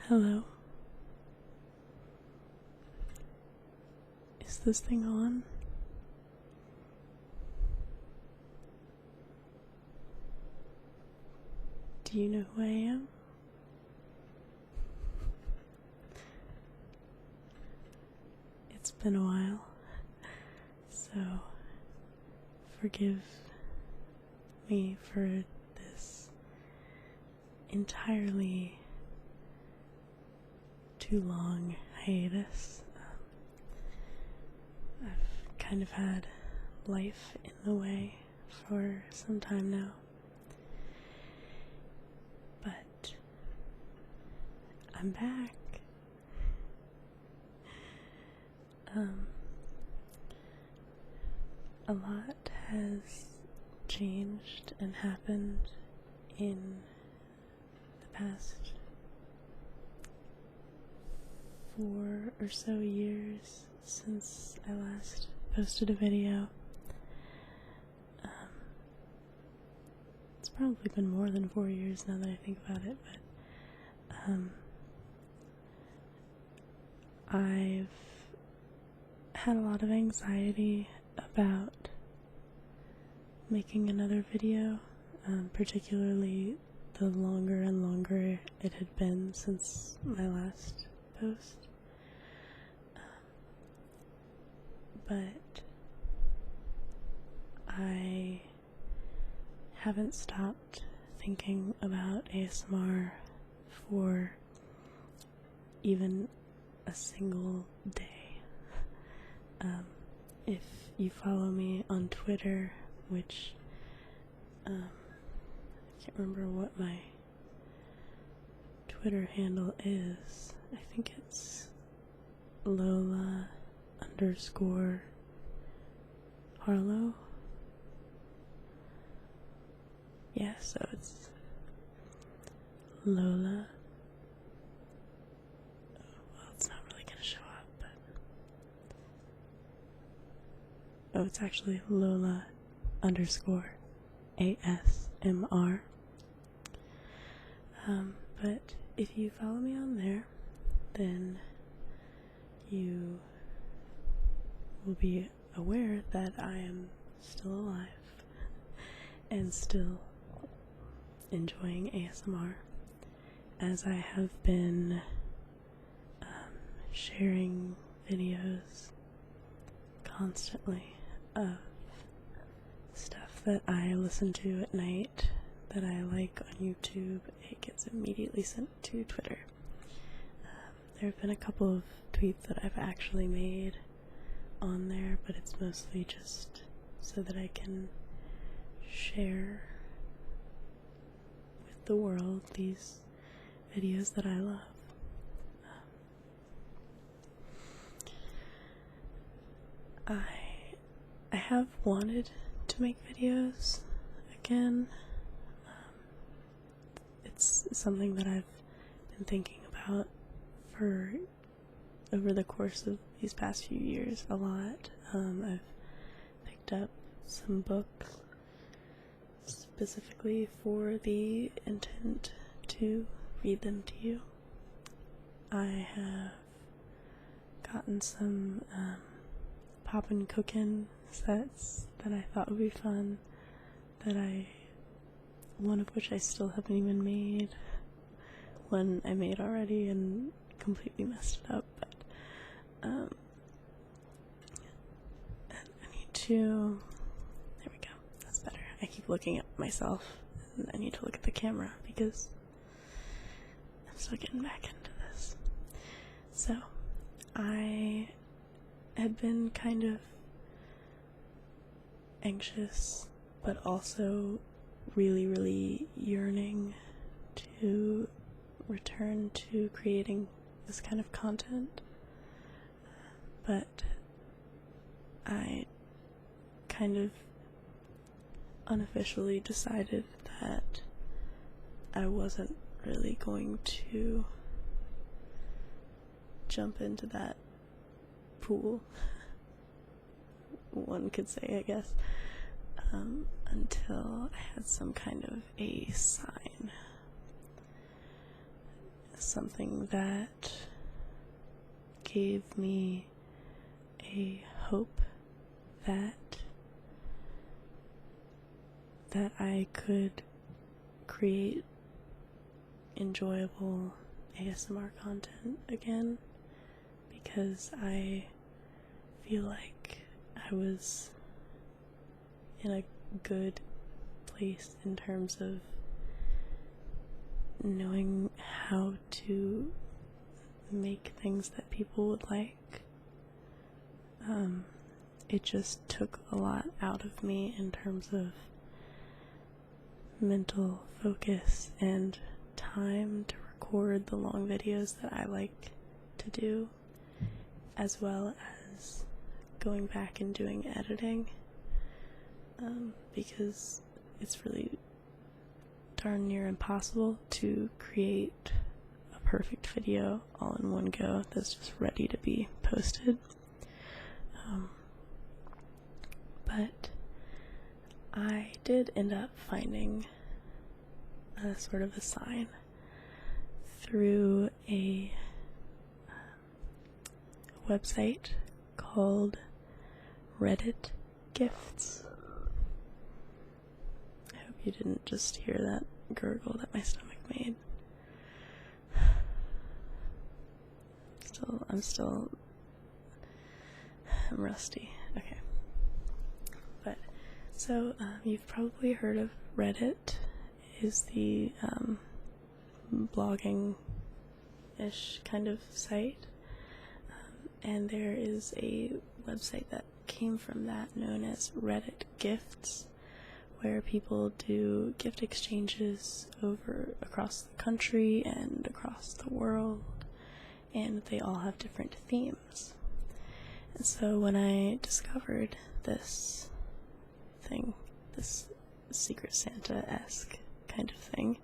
Hello? Is this thing on? Do you know who I am? It's been a while, so forgive me for this entirely too long hiatus. I've kind of had life in the way for some time now, but I'm back. A lot has changed and happened in the past 4 or so years since I last posted a video. It's probably been more than 4 years now that I think about it, but I've had a lot of anxiety about making another video, particularly the longer and longer it had been since my last post. But I haven't stopped thinking about ASMR for even a single day. If you follow me on Twitter, which I can't remember what my Twitter handle is. I think it's Lola_Harlow. Yeah, so it's Lola. Well, it's not really gonna show up, but oh, it's actually Lola_ASMR. But if you follow me on there, then you will be aware that I am still alive and still enjoying ASMR, as I have been sharing videos constantly of stuff that I listen to at night that I like on YouTube. It gets immediately sent to Twitter. There have been a couple of tweets that I've actually made on there, but it's mostly just so that I can share with the world these videos that I love. I have wanted to make videos again. It's something that I've been thinking about for over the course of these past few years a lot. I've picked up some books specifically for the intent to read them to you. I have gotten some poppin' cookin' sets that I thought would be fun, one of which I still haven't even made, one I made already and completely messed it up, but I need to, there we go, that's better. I keep looking at myself and I need to look at the camera because I'm still getting back into this. So I had been kind of anxious, but also really yearning to return to creating this kind of content, but I kind of unofficially decided that I wasn't really going to jump into that pool, one could say, I guess, until I had some kind of a sign. something that gave me a hope that I could create enjoyable ASMR content again, because I feel like I was in a good place in terms of knowing how to make things that people would like. It just took a lot out of me in terms of mental focus and time to record the long videos that I like to do, as well as going back and doing editing, because it's really darn near impossible to create a perfect video all in one go that's just ready to be posted. But I did end up finding a sort of a sign through a website called Reddit Gifts. I hope you didn't just hear that gurgle that my stomach made. I'm rusty. Okay. But, so, you've probably heard of Reddit. It is the, blogging-ish kind of site. And there is a website that came from that known as Reddit Gifts, where people do gift exchanges across the country and across the world, and they all have different themes. And so when I discovered this thing, this Secret Santa-esque kind of thing,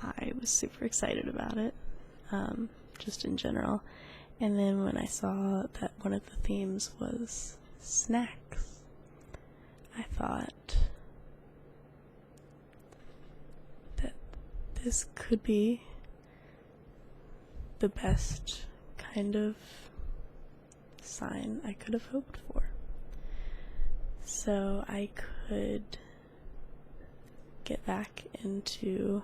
I was super excited about it, just in general. And then when I saw that one of the themes was snacks, I thought that this could be the best kind of sign I could have hoped for. So I could get back into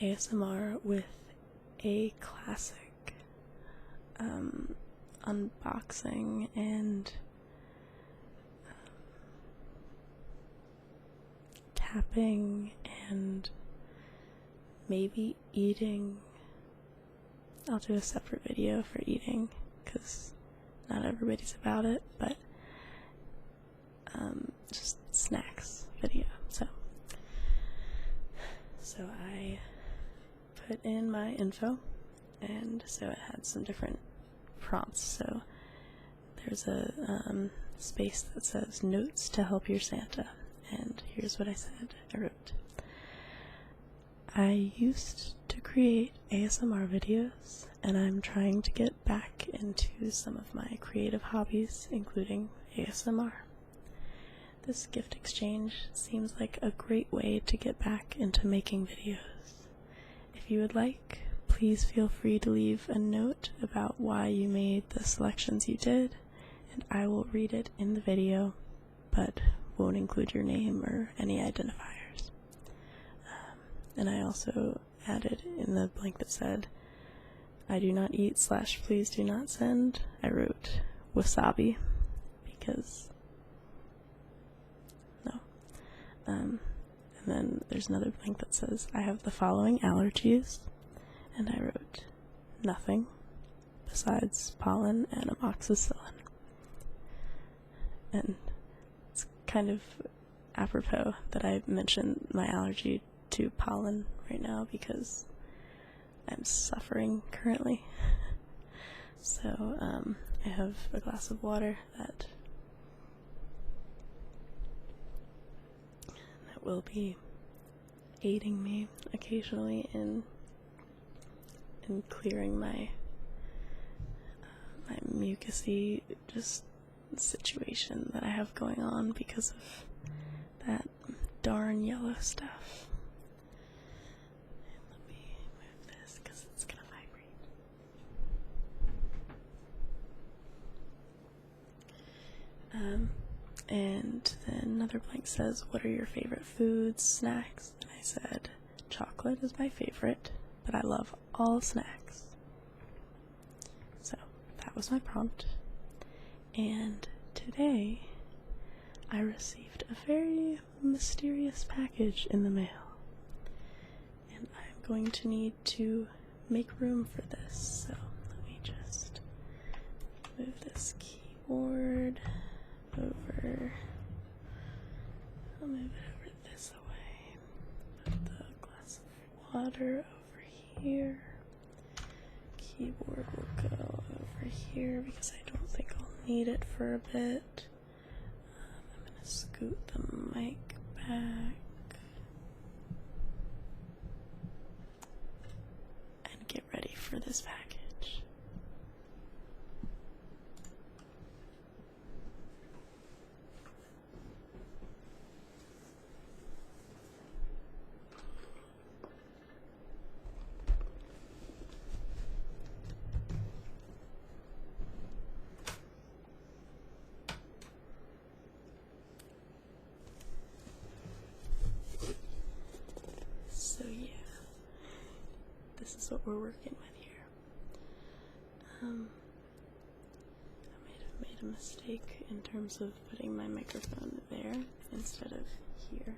ASMR with a classic unboxing and tapping and maybe eating. I'll do a separate video for eating because not everybody's about it, but just snacks video. So I put in my info, and so it had some different prompts. So there's a space that says notes to help your Santa, and here's what I said. I wrote, I used to create ASMR videos, and I'm trying to get back into some of my creative hobbies, including ASMR. This gift exchange seems like a great way to get back into making videos. If you would like, please feel free to leave a note about why you made the selections you did, and I will read it in the video, but won't include your name or any identifiers. And I also added in the blank that said, I do not eat / please do not send, I wrote wasabi, because no. And then there's another blank that says, I have the following allergies, and I wrote nothing besides pollen and amoxicillin. And it's kind of apropos that I mentioned my allergy to pollen right now because I'm suffering currently. So I have a glass of water that will be aiding me occasionally in clearing my mucusy just situation that I have going on because of that darn yellow stuff. Let me And then another blank says, what are your favorite foods, snacks? And I said, chocolate is my favorite, but I love all snacks. So that was my prompt. And today I received a very mysterious package in the mail. And I'm going to need to make room for this. So let me just move this keyboard over. I'll move it over this way. Put the glass of water over here. Keyboard will go over here because I don't think I'll need it for a bit. I'm gonna scoot the mic back and get ready for this package. So yeah, this is what we're working with here. I might have made a mistake in terms of putting my microphone there instead of here.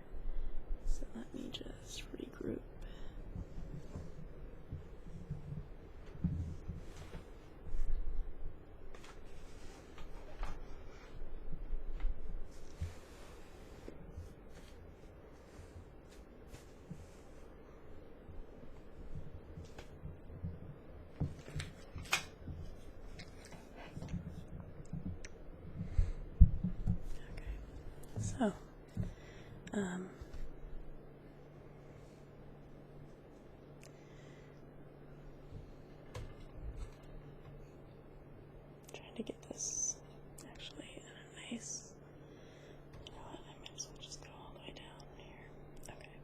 So let me just regroup. So, trying to get this actually in a nice, you know what, I might as well just go all the way down here. Okay.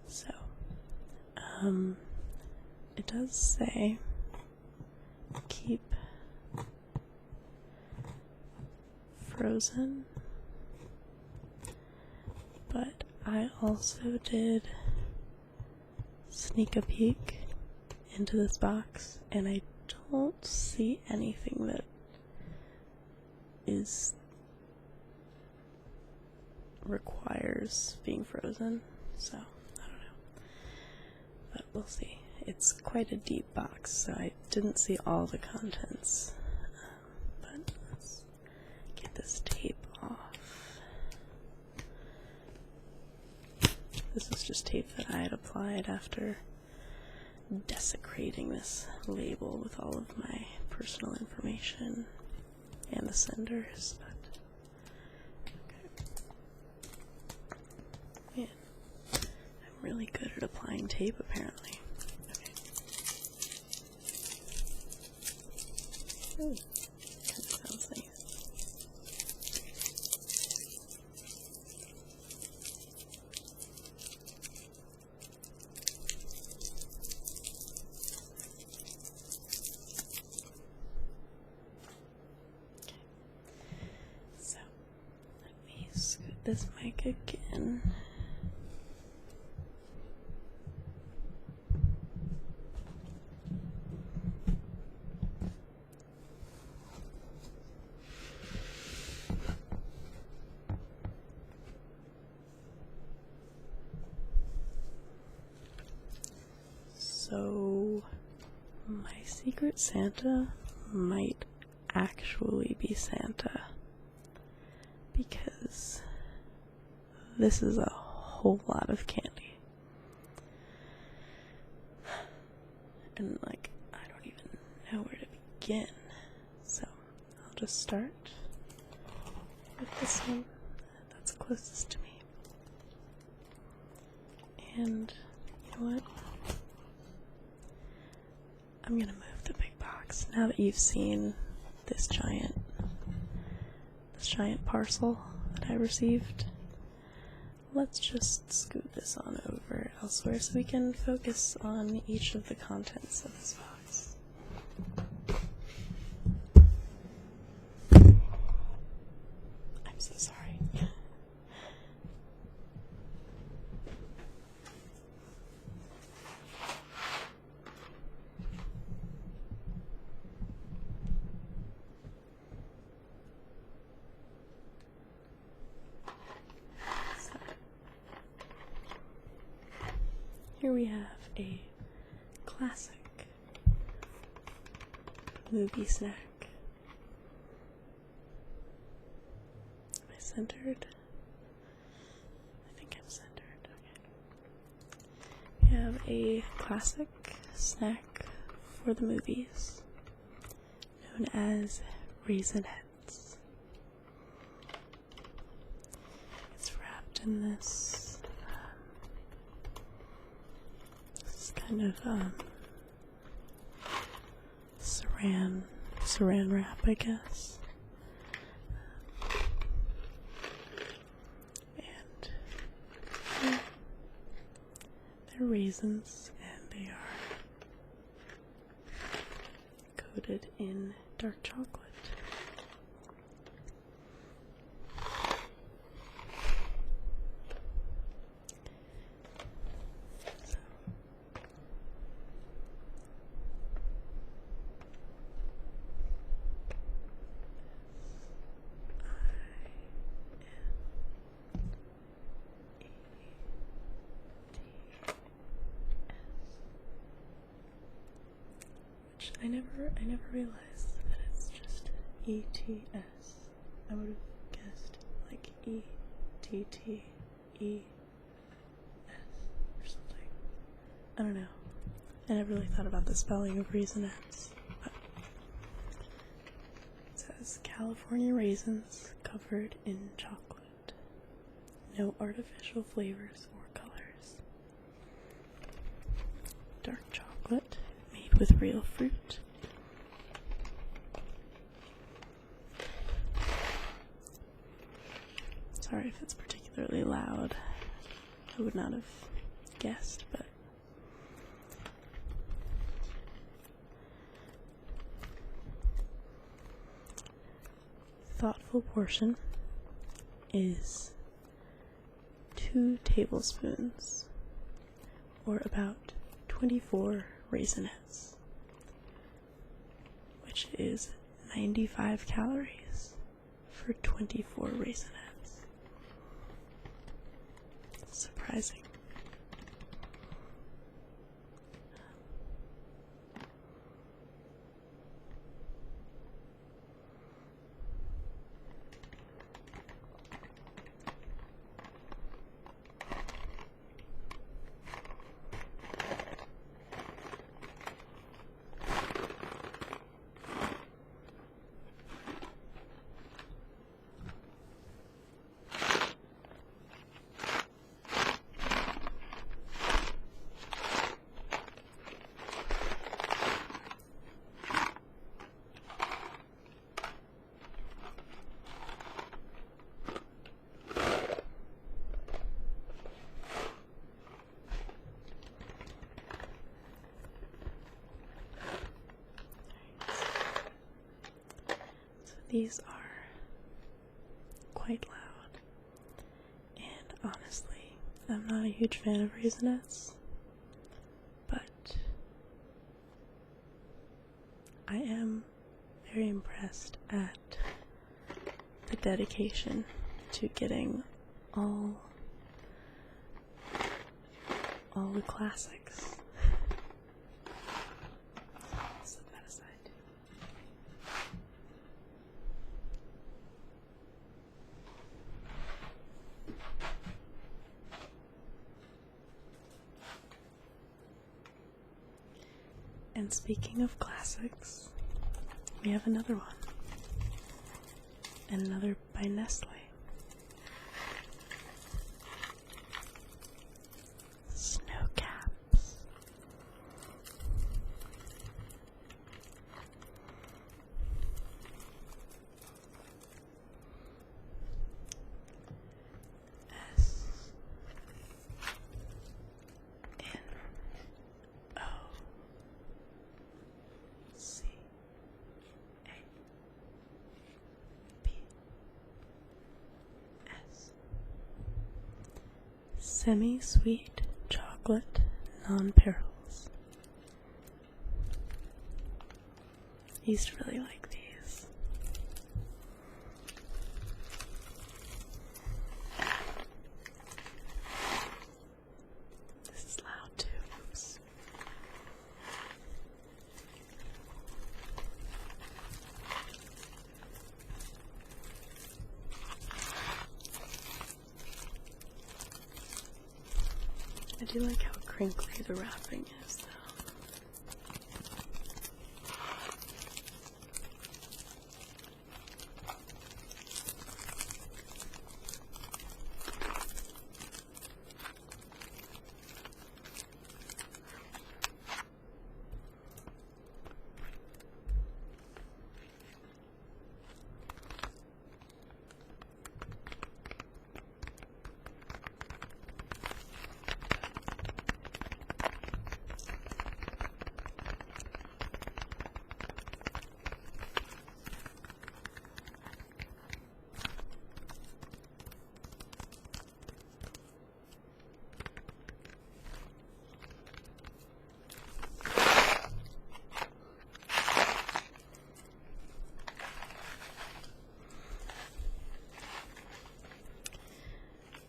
So, it does say keep frozen, but I also did sneak a peek into this box and I don't see anything that requires being frozen, so I don't know, but we'll see. It's quite a deep box, so I didn't see all the contents, but let's get this tape off. This is just tape that I had applied after desecrating this label with all of my personal information and the senders, but okay. Man, I'm really good at applying tape apparently. Ooh, kind of sounds nice. Okay. So, let me scoot this mic again. So, my secret Santa might actually be Santa, because this is a whole lot of candy. And, like, I don't even know where to begin. So, I'll just start with this one that's closest to me. And, you know what? I'm gonna move the big box now that you've seen this giant parcel that I received. let's just scoot this on over elsewhere so we can focus on each of the contents of this box. I'm so sorry. Here we have a classic movie snack. Am I centered? I think I'm centered. Okay. We have a classic snack for the movies known as Raisinets. It's wrapped in this kind of saran wrap, I guess. And they're raisins, and they are coated in dark chocolate. I never realized that it's just ETS. I would have guessed like ETTES or something. I don't know. I never really thought about the spelling of Raisinets. But it says California raisins covered in chocolate. No artificial flavors or colors. Dark chocolate made with real fruit. Sorry if it's particularly loud. I would not have guessed, but thoughtful portion is 2 tablespoons, or about 24 Raisinets, which is 95 calories for 24 Raisinets. Surprising. These are quite loud, and honestly, I'm not a huge fan of Raisinets, but I am very impressed at the dedication to getting all the classics. Set that aside. And speaking of classics, we have another one, and another by Nestle. Snow Caps. Semi-sweet chocolate non-perils. I used to really like these. This is loud too. Oops. I do like how crinkly the wrapping is, though.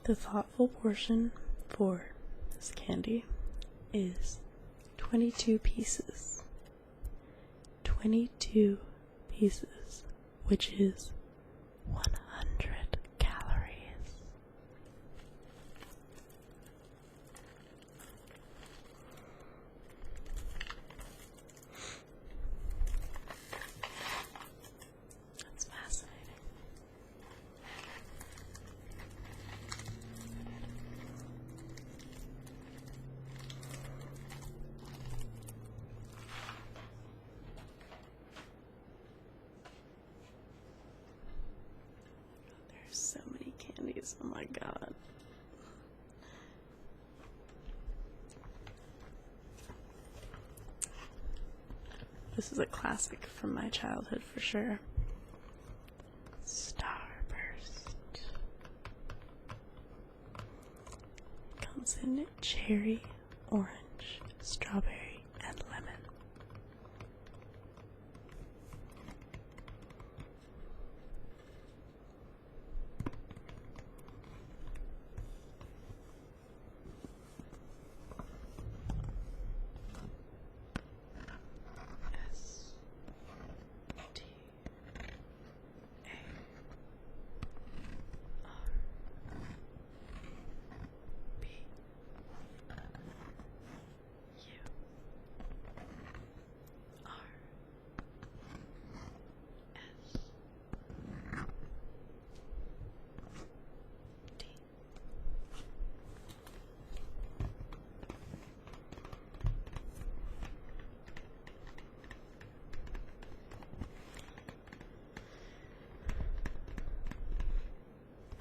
The thoughtful portion for this candy is 22 pieces. 22 pieces, which is 100 calories. That's fascinating. So many candies, oh my god. This is a classic from my childhood for sure. Starburst. Comes in cherry, orange, strawberry, and lemon.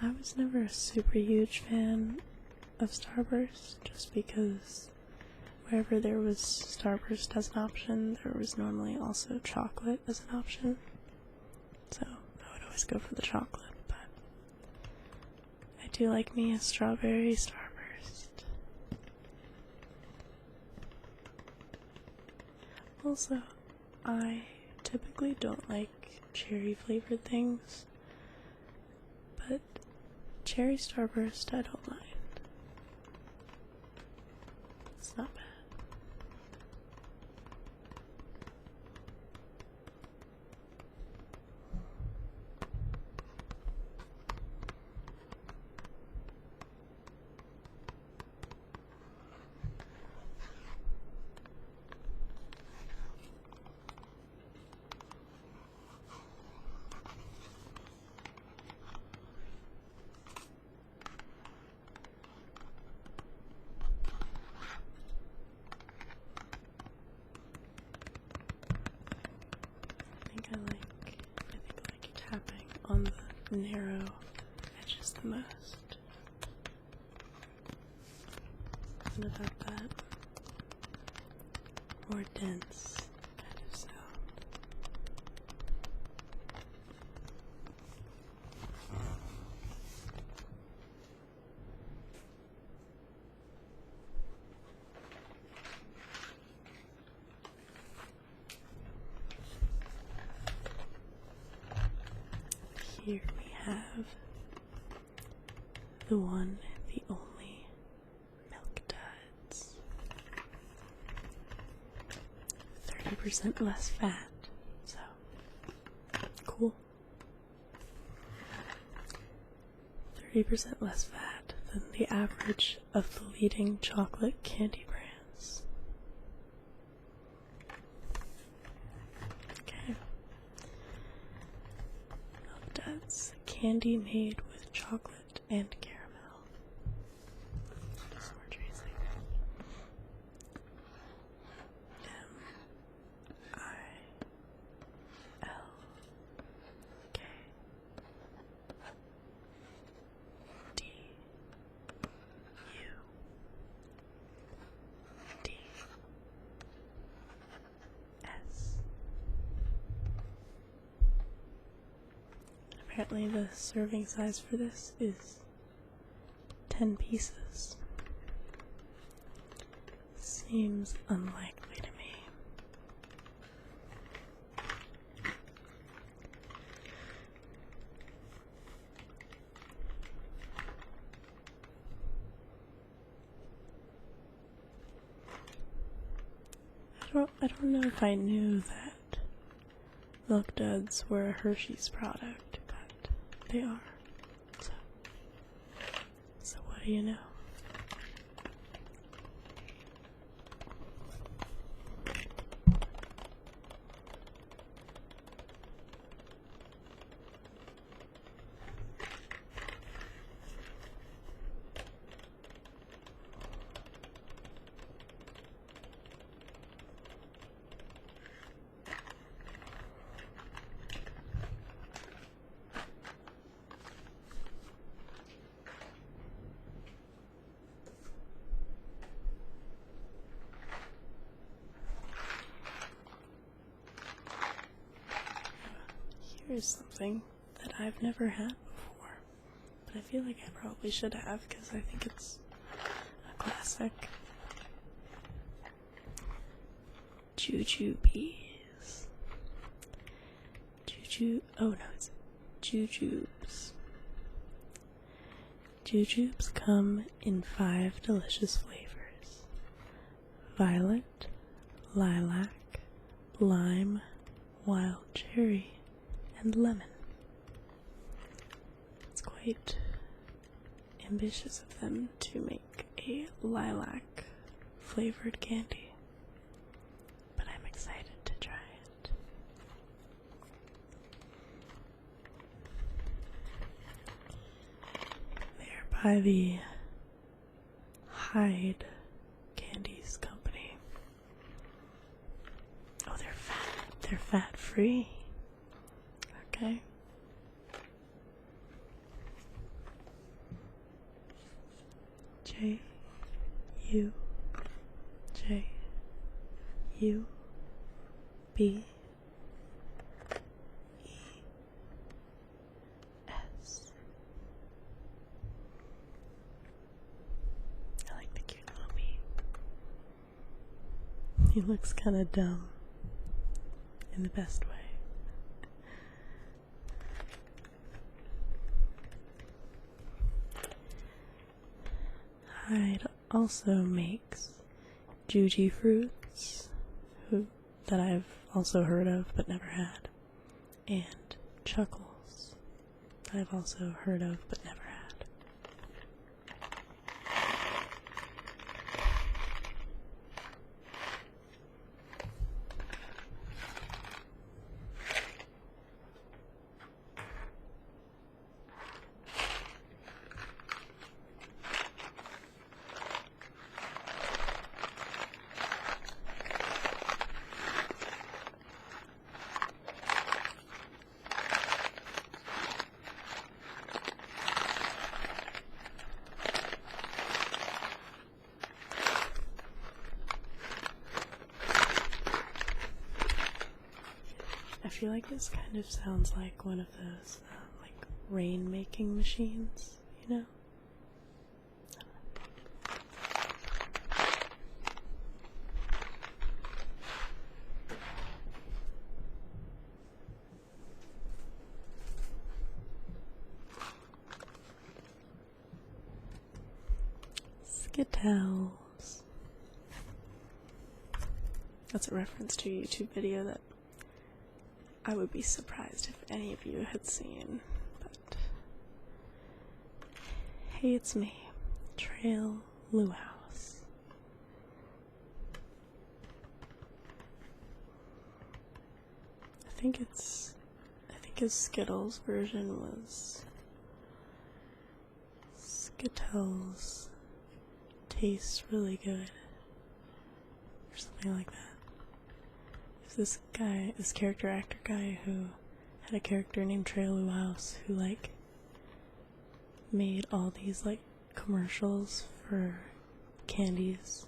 I was never a super huge fan of Starburst, just because wherever there was Starburst as an option, there was normally also chocolate as an option. So I would always go for the chocolate, but I do like me a strawberry Starburst. Also, I typically don't like cherry flavored things, but cherry Starburst I don't mind. It's not bad. I like tapping on the narrow edges the most. Something about that more dense kind of sound. have the one, the only Milk Duds. 30% less fat, so cool. 30% less fat than the average of the leading chocolate candy brands. Okay. Milk Duds, candy made with chocolate and caramel. Just more tracing. MILK Apparently the serving size for this is 10 pieces. Seems unlikely to me. I don't know if I knew that Milk Duds were a Hershey's product, but they are. So what do you know? Here's something that I've never had before, but I feel like I probably should have because I think it's a classic. Jujubes. Oh no, it's Jujubes. Jujubes come in 5 delicious flavors: violet, lilac, lime, wild cherry, and lemon. It's quite ambitious of them to make a lilac flavored candy, but I'm excited to try it. They're by the Hyde Candies Company. Oh, they're fat. They're fat free. Okay. Jujubes. I like the cute little bee. He looks kind of dumb in the best way. Hyde also makes Juji fruits, that I've also heard of but never had, and Chuckles, that I've also heard of but never had. I feel like this kind of sounds like one of those, like, rain-making machines, you know? Skittles. That's a reference to a YouTube video that I would be surprised if any of you had seen. But hey, it's me, Trail Luhouse. I think his Skittles version was Skittles tastes really good, or something like that. There's this character actor guy who had a character named Trail Luhouse who like made all these like commercials for candies,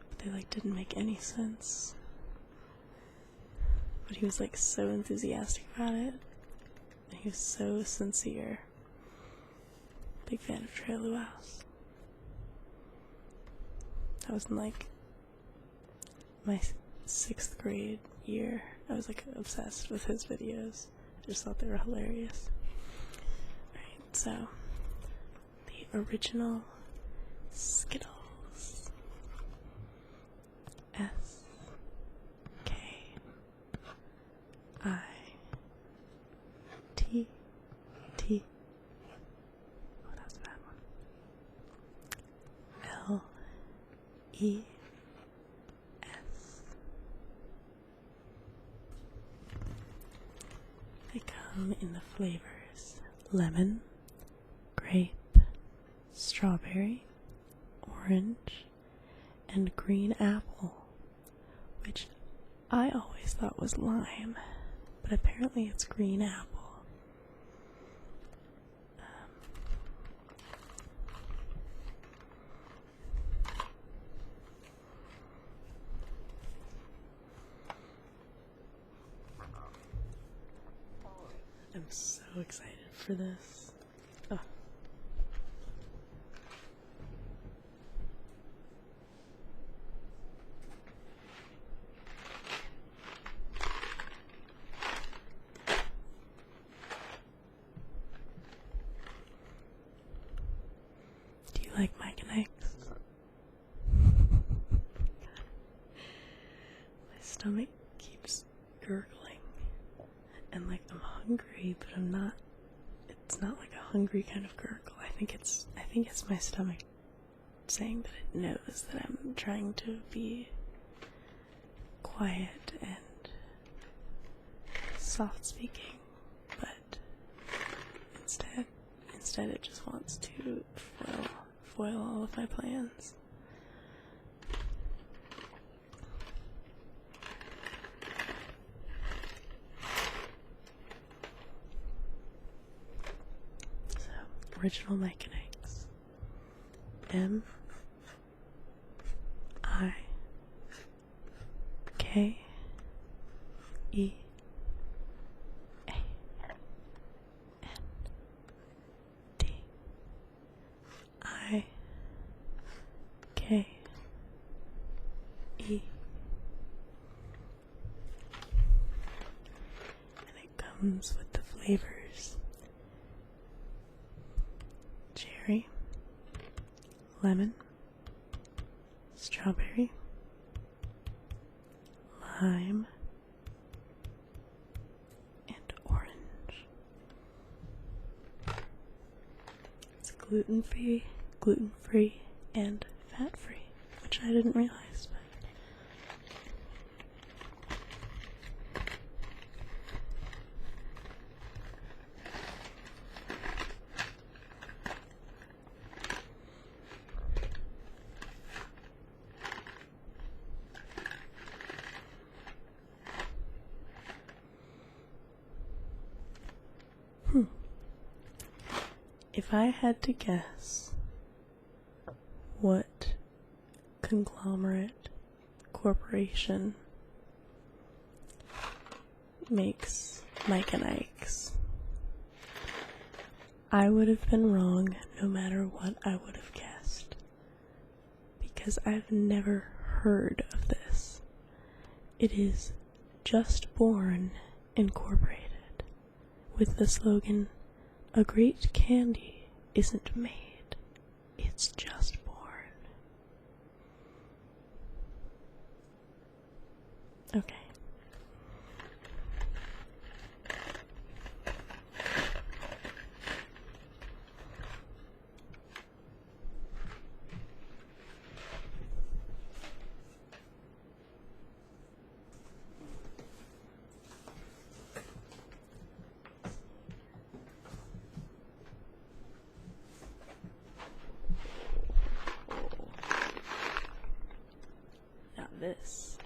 but they like didn't make any sense. But he was like so enthusiastic about it, and he was so sincere. Big fan of Trail Luhouse. I was in like my 6th grade year. I was like obsessed with his videos. I just thought they were hilarious. Alright, so the original Skittles. S K I T T. Oh, that was a bad one. L E S. They come in the flavors lemon, grape, strawberry, orange, and green apple, which I always thought was lime, but apparently it's green apple. I'm so excited for this. Oh. Do you like Mike and Ike's? My stomach keeps gurgling. And like I'm hungry, but I'm not. It's not like a hungry kind of gurgle. I think it's my stomach saying that it knows that I'm trying to be quiet and soft speaking, but instead it just wants to foil all of my plans. Original Mike and Ike's. M I K E A N D I K E. And it comes with the flavors cherry, lemon, strawberry, lime, and orange. It's gluten-free, and fat-free, which I didn't realize, but if I had to guess what conglomerate corporation makes Mike and Ike's, I would have been wrong no matter what I would have guessed, because I've never heard of this. It is Just Born Incorporated, with the slogan, "A great candy isn't made, it's just born." Okay. Now this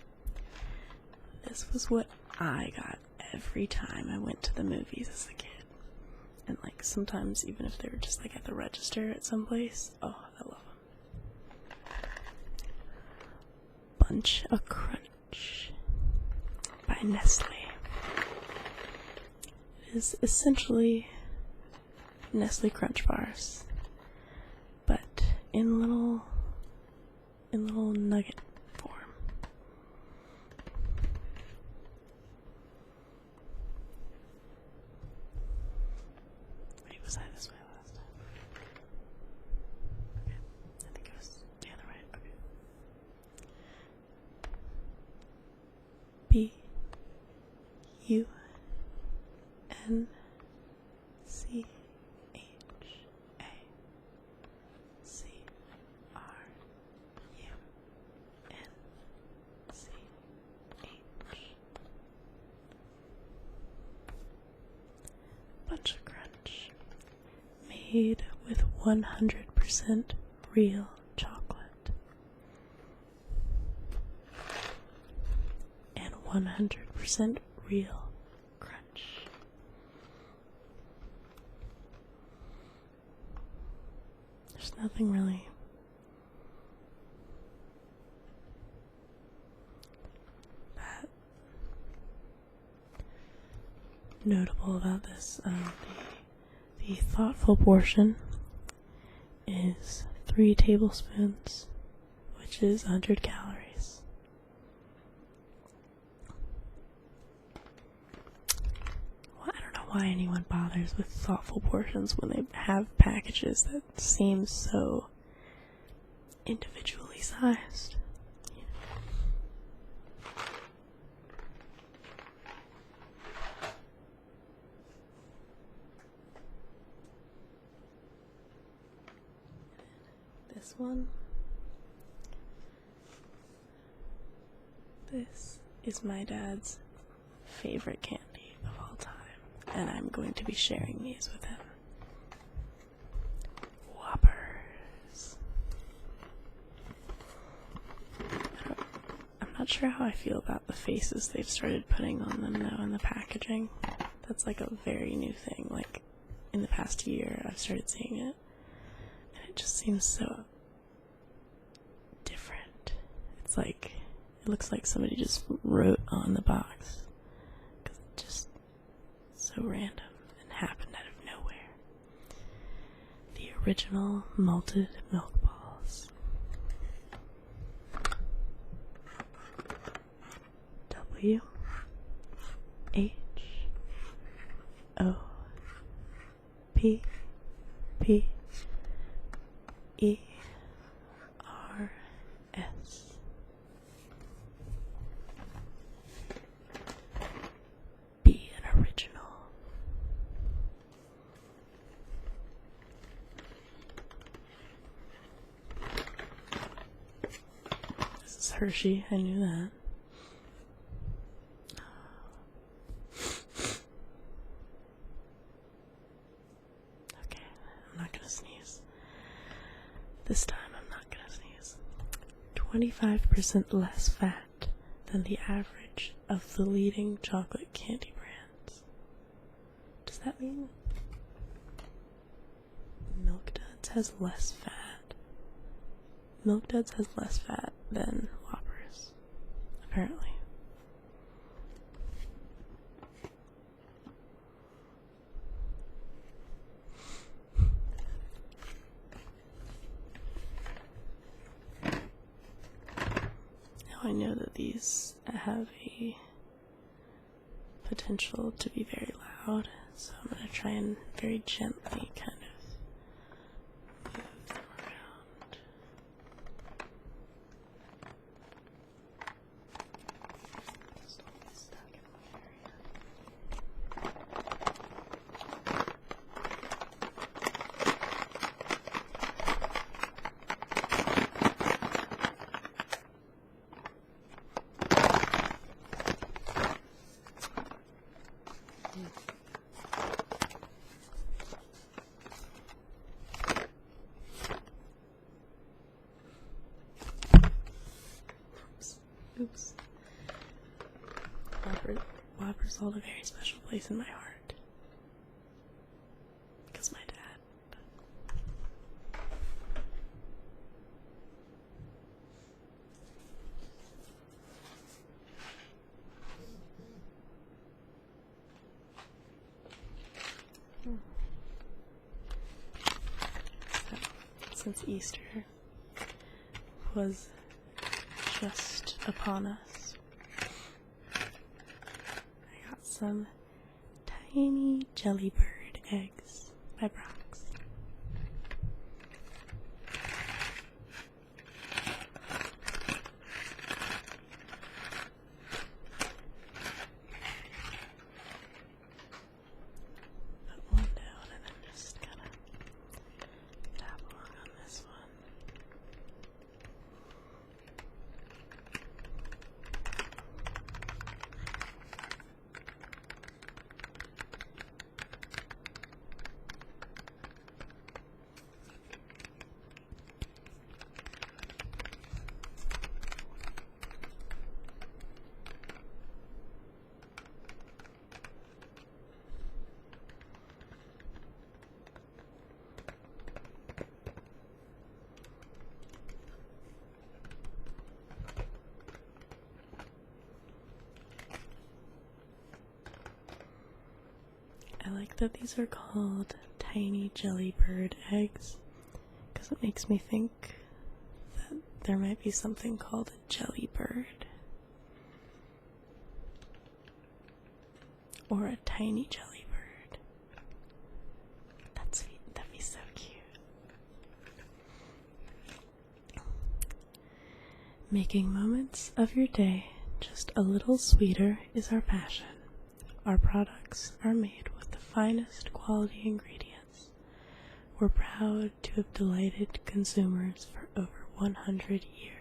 was what I got every time I went to the movies as a kid. And like sometimes even if they were just like at the register at some place. Oh, I love them. Bunch of Crunch by Nestle. It is essentially Nestle Crunch bars, but in little nugget form. Wait, was I this way last time? Okay, I think it was the other way. Okay. Bunch of Crunch. Made with 100% real chocolate. And 100% real crunch. There's nothing really that notable about this. The thoughtful portion is 3 tablespoons, which is 100 calories. Well, I don't know why anyone bothers with thoughtful portions when they have packages that seem so individually sized. This one. This is my dad's favorite candy of all time, and I'm going to be sharing these with him. Whoppers. I'm not sure how I feel about the faces they've started putting on them now in the packaging. That's like a very new thing. Like, in the past year, I've started seeing it. It just seems so different. It's like, it looks like somebody just wrote on the box. Because it's just so random and happened out of nowhere. The original malted milk balls. W H O P P E-R-S. Be an original. This is Hershey, I knew that. Okay, I'm not gonna sneeze. This time I'm not gonna sneeze. 25% less fat than the average of the leading chocolate candy brands. Does that mean Milk Duds has less fat? Milk Duds has less fat than Whoppers, apparently. I know that these have a potential to be very loud, so I'm going to try and very gently kind of move them around. Oops. Whoppers hold a very special place in my heart. Because my dad. Since Easter was just upon us, I got some tiny jellybird eggs by Baaaaaack. Put one down and then just kind of tap along on this one. I like that these are called tiny jellybird eggs because it makes me think that there might be something called a jellybird or a tiny jellybird. That'd be so cute. Making moments of your day just a little sweeter is our passion. Our products are made with the finest quality ingredients. We're proud to have delighted consumers for over 100 years.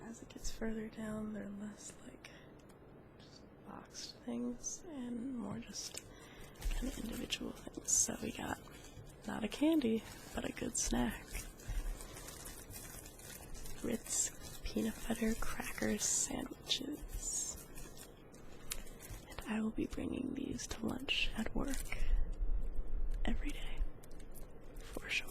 As it gets further down, they're less like just boxed things and more just kind of individual things. So we got not a candy, but a good snack. Ritz peanut butter cracker sandwiches. And I will be bringing these to lunch at work every day, for sure.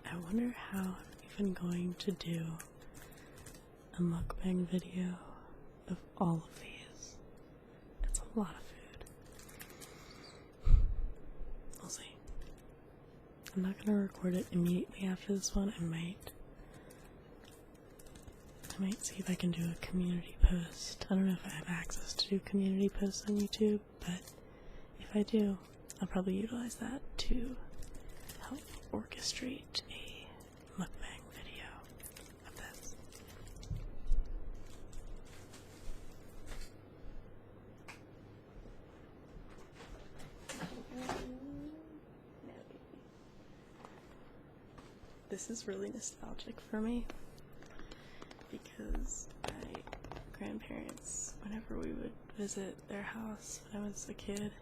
I wonder how I'm even going to do a mukbang video of all of these. It's a lot of food. We'll see. I'm not gonna record it immediately after this one. I might see if I can do a community post. I don't know if I have access to do community posts on YouTube, but if I do, I'll probably utilize that to help orchestrate a mukbang video of this. This is really nostalgic for me because my grandparents, whenever we would visit their house when I was a kid,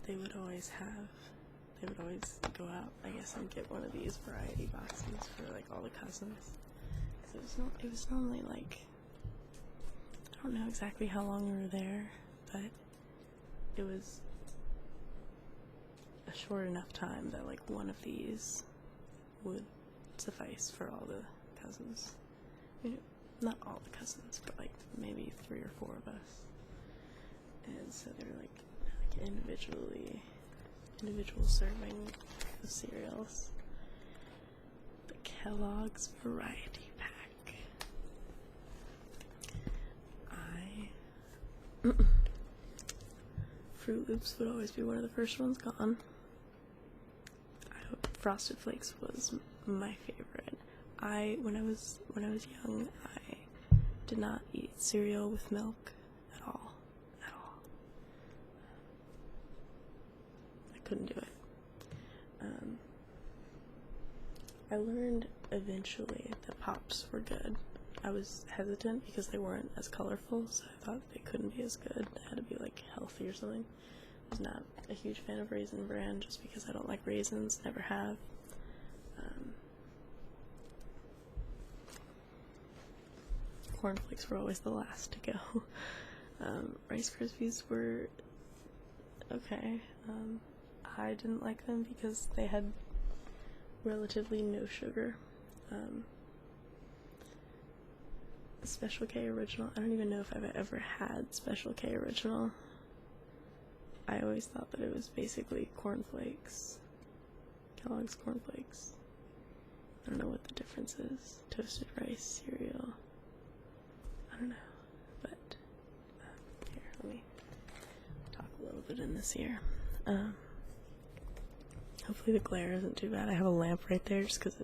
they would always go out, I guess, and get one of these variety boxes for like all the cousins. Because it was normally like, I don't know exactly how long we were there, but it was a short enough time that like one of these would suffice for all the cousins. You know, not all the cousins, but like maybe 3 or 4 of us. And so they're like individual serving of cereals. The Kellogg's Variety Pack. Fruit Loops would always be one of the first ones gone. Frosted Flakes was my favorite. When I was young, I did not eat cereal with milk at all. I couldn't do it. I learned eventually that Pops were good. I was hesitant because they weren't as colorful, so I thought they couldn't be as good. They had to be like healthy or something. I was not a huge fan of Raisin Bran just because I don't like raisins, never have. Cornflakes were always the last to go. Rice Krispies were okay. I didn't like them because they had relatively no sugar. Special K Original, I don't even know if I've ever had Special K Original. I always thought that it was basically cornflakes. Kellogg's cornflakes. I don't know what the difference is. Toasted rice cereal. I don't know. But, here, let me talk a little bit in this ear. Hopefully the glare isn't too bad. I have a lamp right there just because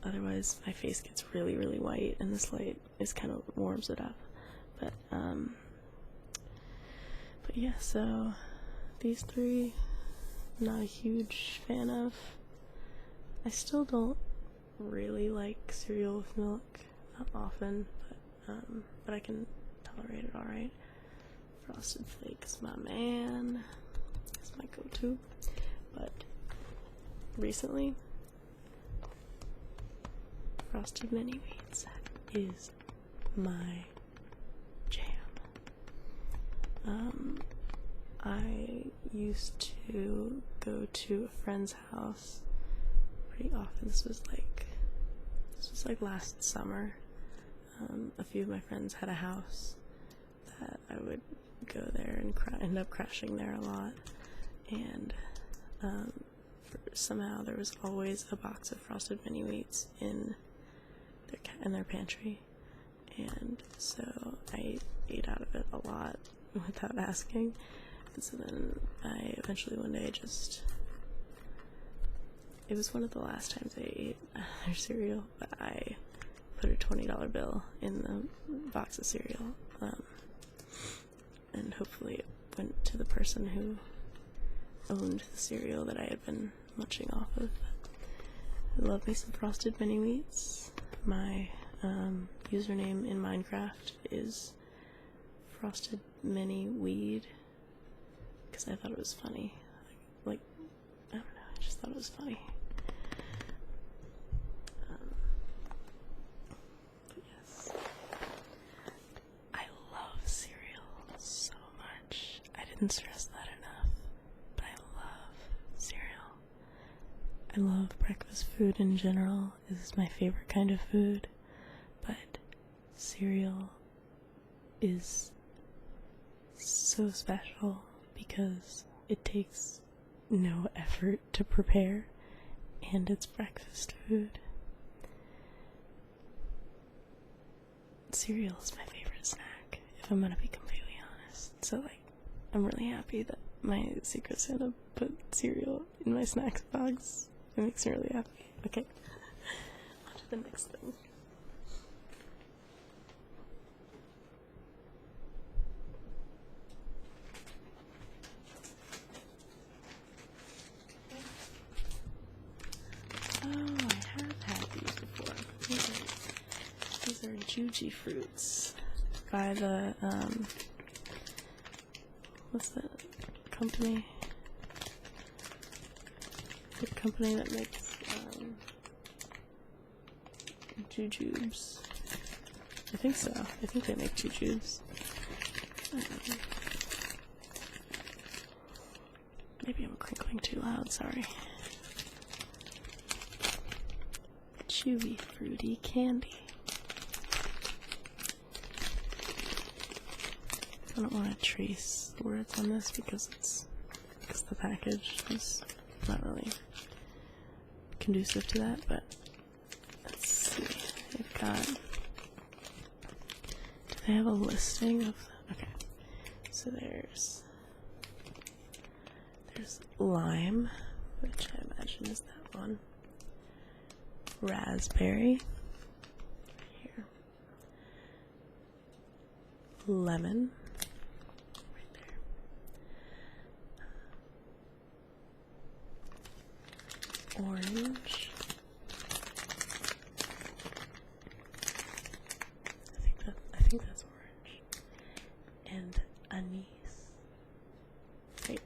otherwise my face gets really, really white and this light is kind of warms it up. But yeah, so these 3, not a huge fan of. I still don't really like cereal with milk, not often, but I can tolerate it alright. Frosted Flakes, my man. That's my go-to. But recently, Frosted Mini Wheats is my jam. I used to go to a friend's house pretty often. This was like last summer. A few of my friends had a house that I would go there and end up crashing there a lot. And somehow there was always a box of Frosted Mini Wheats in their pantry, and so I ate out of it a lot without asking. And so then I eventually one day it was one of the last times I ate their cereal, but I put a $20 bill in the box of cereal, and hopefully it went to the person who owned the cereal that I had been munching off of. I love me some Frosted Mini Wheats. My username in Minecraft is Frosted Mini Weed because I thought it was funny. Like, I don't know, I just thought it was funny. But yes, I love cereal so much. I didn't stress that enough, but I love cereal. I love breakfast food in general. This is my favorite kind of food, but cereal is so special because it takes no effort to prepare and it's breakfast food. Cereal is my favorite snack, if I'm gonna be completely honest. So like, I'm really happy that my Secret Santa put cereal in my snacks box. It makes me really happy. Okay, on to the next thing. Oh, I have had these before. These are Juji fruits by the, what's that company? The company that makes, jujubes. I think so. I think they make jujubes. Maybe I'm crinkling too loud, sorry. chewy, fruity candy. I don't want to trace the words on this because the package is not really conducive to that, but let's see. They've got, do they have a listing of, okay, so there's lime, which I imagine is that one, raspberry, here, lemon, orange. I think that's orange. And anise. Wait.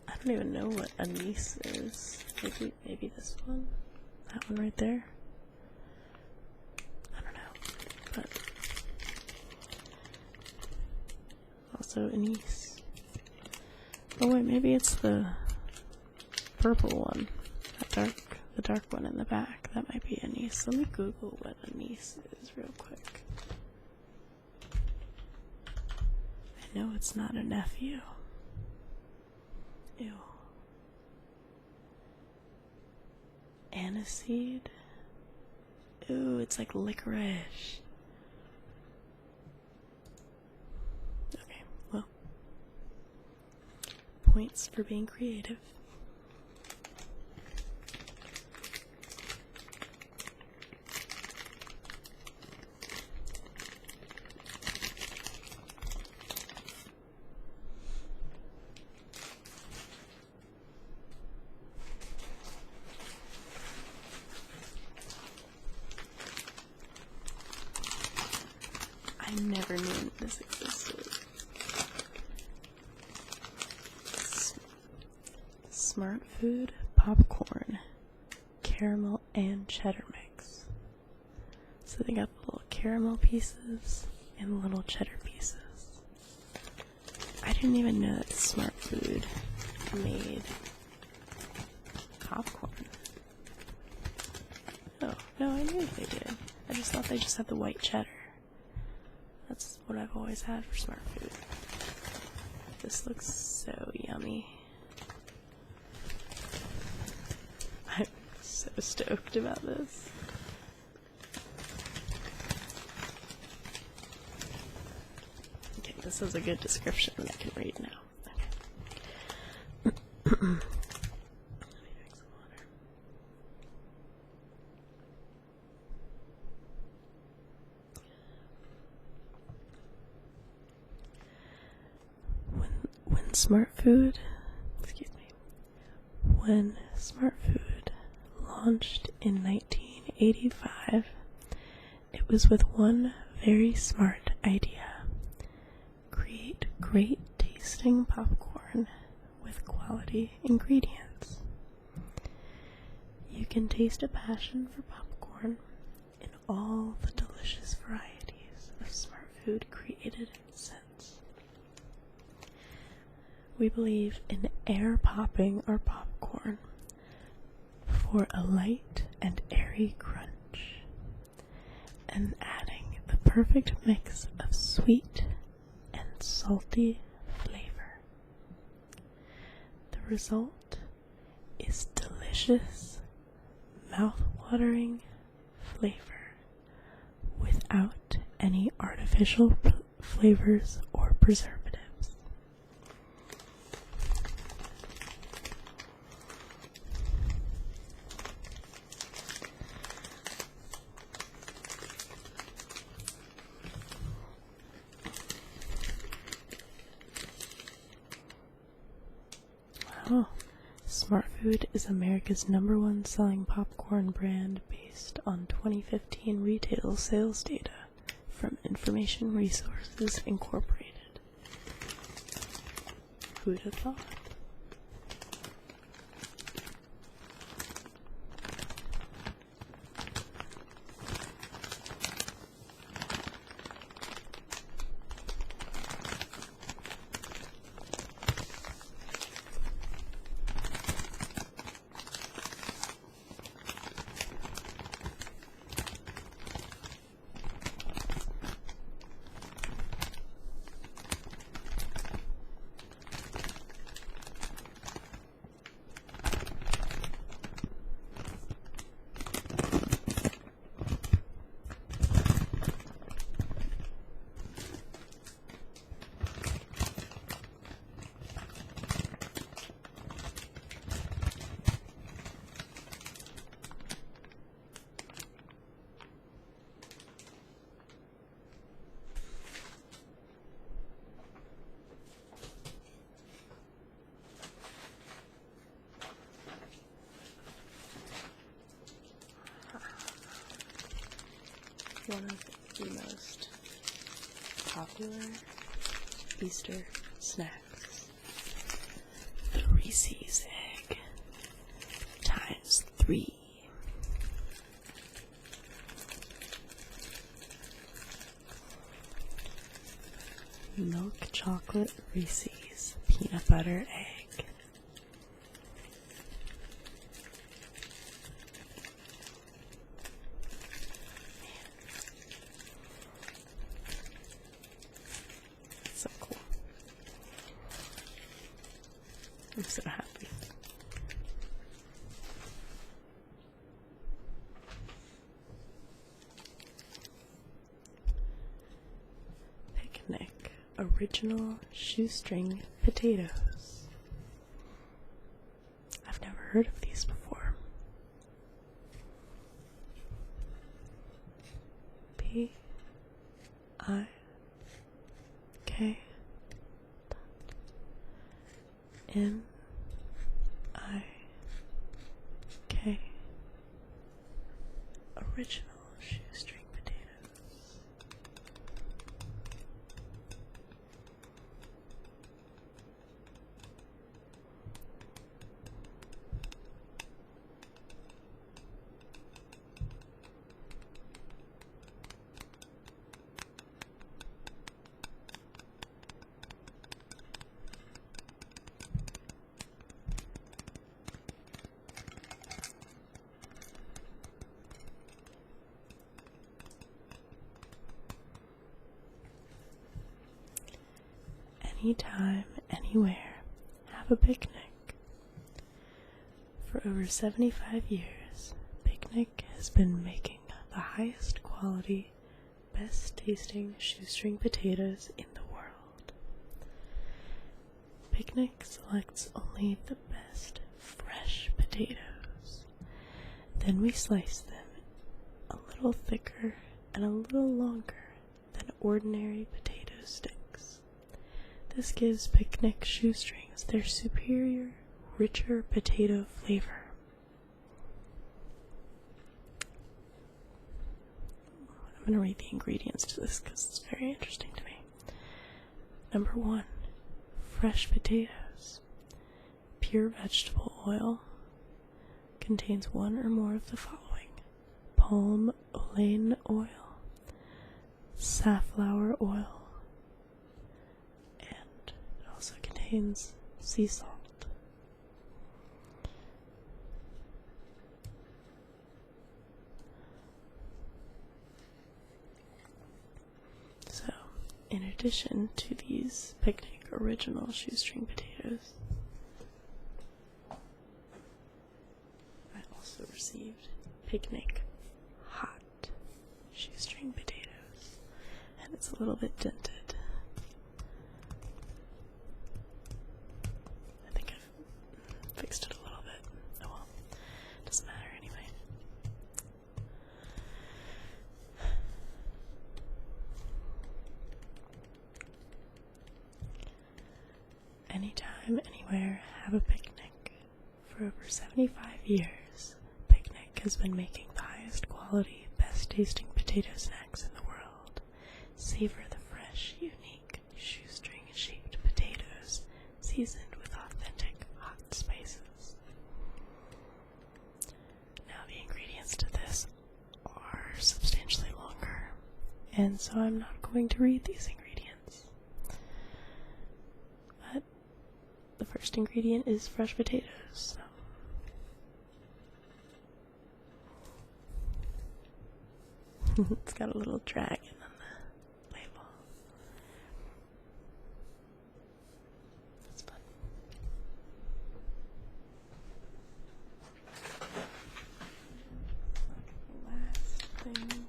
I don't even know what anise is. Maybe this one? That one right there? I don't know. But also anise. Oh wait, maybe it's the purple one. The dark one in the back. That might be anise. Let me Google what anise is real quick. I know it's not a nephew. Ew. Aniseed? Ooh, it's like licorice. Okay, well. Points for being creative. I never knew this existed. Smart Food popcorn, caramel and cheddar mix. So they got the little caramel pieces and the little cheddar pieces. I didn't even know that Smart Food made popcorn. Oh, no, I knew they did. I just thought they just had the white cheddar. That's what I've always had for Smart Food. This looks so yummy. I'm so stoked about this. Okay, this is a good description that I can read now. Okay. Let me drink some water. When Smart Food launched in 1985, it was with one very smart idea: create great tasting popcorn with quality ingredients. You can taste a passion for popcorn in all the delicious varieties of Smart Food created since. We believe in air popping our popcorn for a light and airy crunch, and adding the perfect mix of sweet and salty flavor. The result is delicious, mouth-watering flavor without any artificial flavors or preservatives. Oh, Smart Food is America's #1 selling popcorn brand based on 2015 retail sales data from Information Resources Incorporated. Who'd have thought? one of the most popular Easter snacks. The Reese's egg times 3. Milk chocolate Reese's peanut butter egg. So cool. I'm so happy. Picnic original shoestring potatoes. I've never heard of these before. Baaaaaack. Original shoestring potatoes. Anytime, anywhere, have a picnic. For over 75 years, Picnic has been making the highest quality, best tasting shoestring potatoes in the world. Picnic selects only the best fresh potatoes. Then we slice them a little thicker and a little longer than ordinary potato sticks. This gives Picnic shoestrings their superior, richer potato flavor. I'm going to read the ingredients to this because it's very interesting to me. Number 1, fresh potatoes. Pure vegetable oil contains one or more of the following: palm olein oil, safflower oil, and it also contains sea salt. So, in addition to these Picnic original shoestring potatoes, I also received Picnic hot shoestring potatoes, and it's a little bit dented. I think I've fixed it a little bit. Oh well, doesn't matter anyway. Anytime, anywhere, have a picnic. For over 75 years, Picnic has been making the highest quality, best tasting potato snacks in the world. Savor the fresh, unique, shoestring-shaped potatoes, seasoned with authentic hot spices. Now the ingredients to this are substantially longer, and so I'm not going to read these ingredients. But the first ingredient is fresh potatoes. So it's got a little dragon on the label. That's fun. Last thing.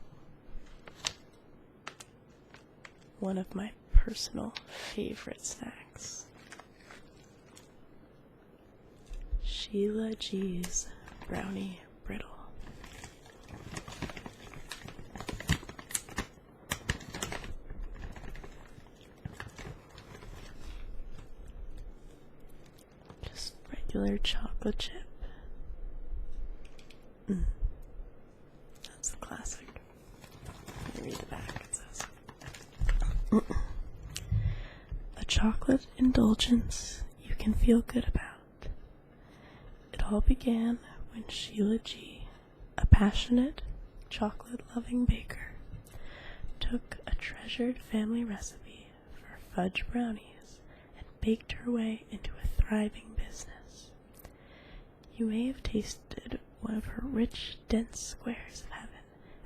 One of my personal favorite snacks. Sheila G's Brownie Brittle. Just regular chocolate chip. That's the classic. read the back. It says, a chocolate indulgence you can feel good about. It all began when Sheila G., a passionate, chocolate-loving baker, took a treasured family recipe for fudge brownies and baked her way into a thriving business. You may have tasted one of her rich, dense squares of heaven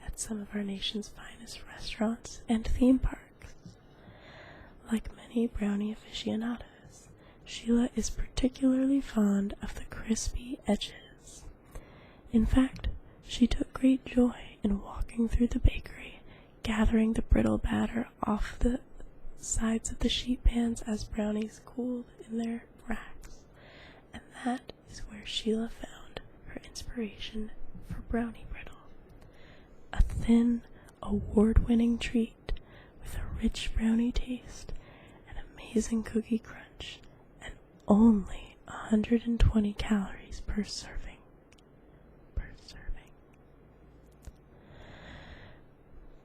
at some of our nation's finest restaurants and theme parks. Like many brownie aficionados, Sheila is particularly fond of the crispy edges. In fact, she took great joy in walking through the bakery, gathering the brittle batter off the sides of the sheet pans as brownies cooled in their racks. And that is where Sheila found her inspiration for brownie brittle. A thin, award-winning treat with a rich brownie taste, an amazing cookie crunch, and only 120 calories per serving.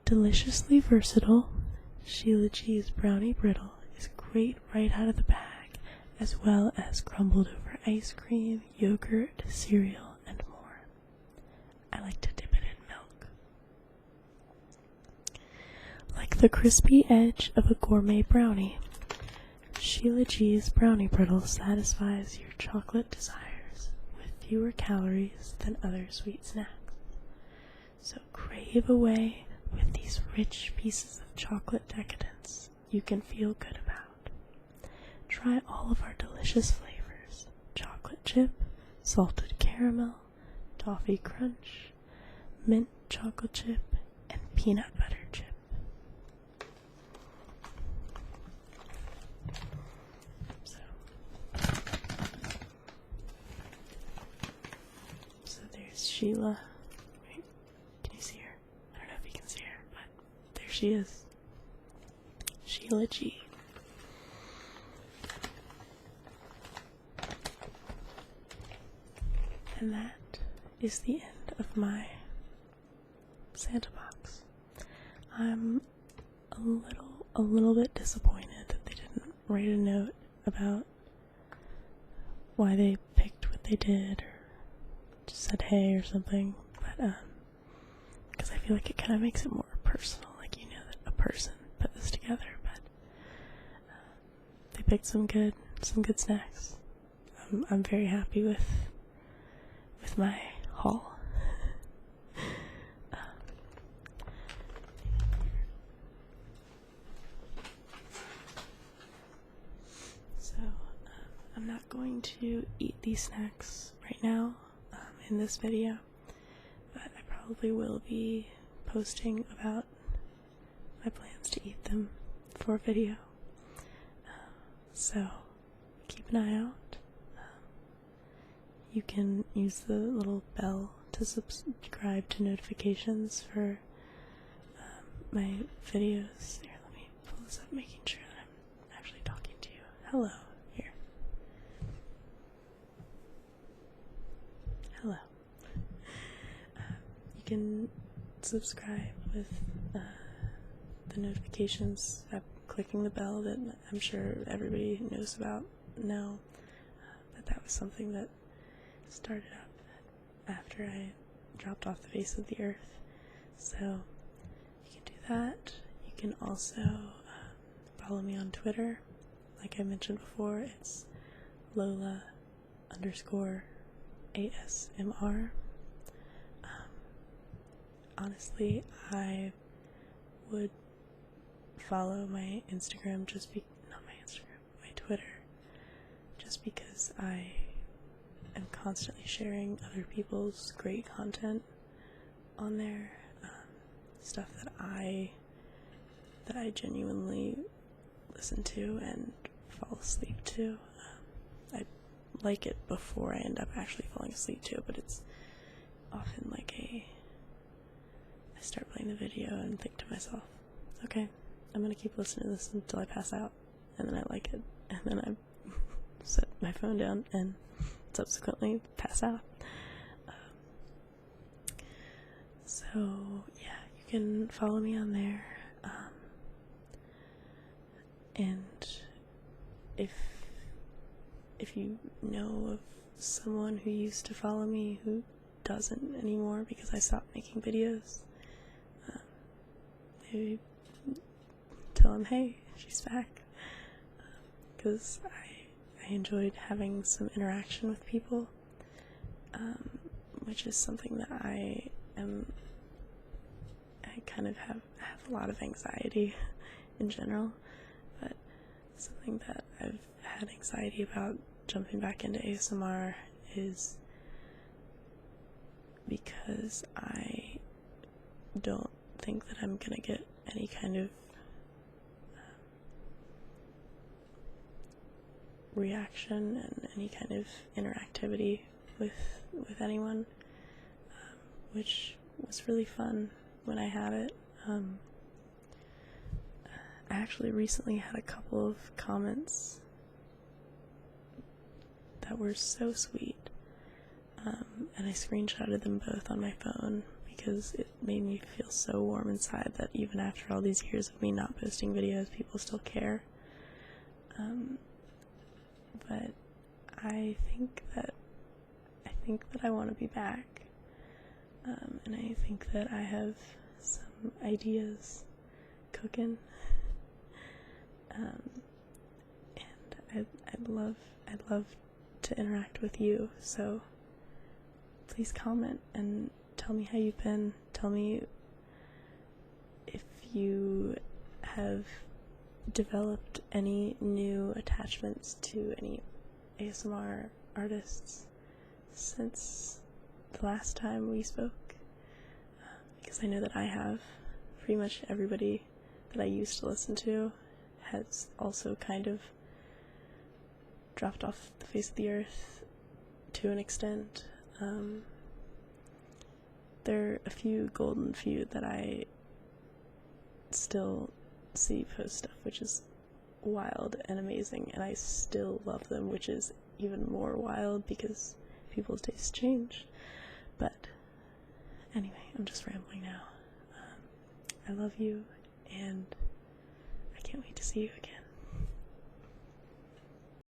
Deliciously versatile, Sheila G's brownie brittle is great right out of the bag, as well as crumbled over ice cream, yogurt, cereal, and more. I like to dip it in milk. Like the crispy edge of a gourmet brownie, Sheila G's brownie brittle satisfies your chocolate desires with fewer calories than other sweet snacks. So crave away with these rich pieces of chocolate decadence you can feel good about. Try all of our delicious flavors: chocolate chip, salted caramel, toffee crunch, mint chocolate chip, and peanut butter chip. So there's Sheila. She is Sheila G. And that is the end of my Santa box. I'm a little bit disappointed that they didn't write a note about why they picked what they did, or just said hey or something, but because I feel like it kind of makes it more personal. Person put this together, but they picked some good snacks. I'm very happy with my haul. I'm not going to eat these snacks right now in this video, but I probably will be posting about my plans to eat them for a video. So keep an eye out. You can use the little bell to subscribe to notifications for my videos. Here, let me pull this up, making sure that I'm actually talking to you. Hello, here. Hello. You can subscribe with the notifications, clicking the bell that I'm sure everybody knows about now, but that was something that started up after I dropped off the face of the earth. So you can do that. You can also follow me on Twitter. Like I mentioned before, it's Lola _ASMR. Honestly, I would follow my Instagram my Twitter, just because I am constantly sharing other people's great content on there, stuff that I genuinely listen to and fall asleep to. I like it before I end up actually falling asleep to, but it's often like I start playing the video and think to myself, okay, I'm gonna keep listening to this until I pass out, and then I like it, and then I set my phone down and subsequently pass out. So yeah, you can follow me on there. And if you know of someone who used to follow me who doesn't anymore because I stopped making videos, maybe tell them, hey, she's back. Because I enjoyed having some interaction with people, which is something that I kind of have a lot of anxiety in general, but something that I've had anxiety about jumping back into ASMR is because I don't think that I'm gonna get any kind of reaction and any kind of interactivity with anyone, which was really fun when I had it. I actually recently had a couple of comments that were so sweet, and I screenshotted them both on my phone because it made me feel so warm inside that even after all these years of me not posting videos, people still care. But I think that I want to be back, and I think that I have some ideas cooking, and I'd love to interact with you. So please comment and tell me how you've been. Tell me if you have developed any new attachments to any ASMR artists since the last time we spoke, because I know that I have. Pretty much everybody that I used to listen to has also kind of dropped off the face of the earth to an extent. There are a few golden few that I still see post stuff, which is wild and amazing, and I still love them, which is even more wild because people's tastes change. But anyway, I'm just rambling now. I love you, and I can't wait to see you again.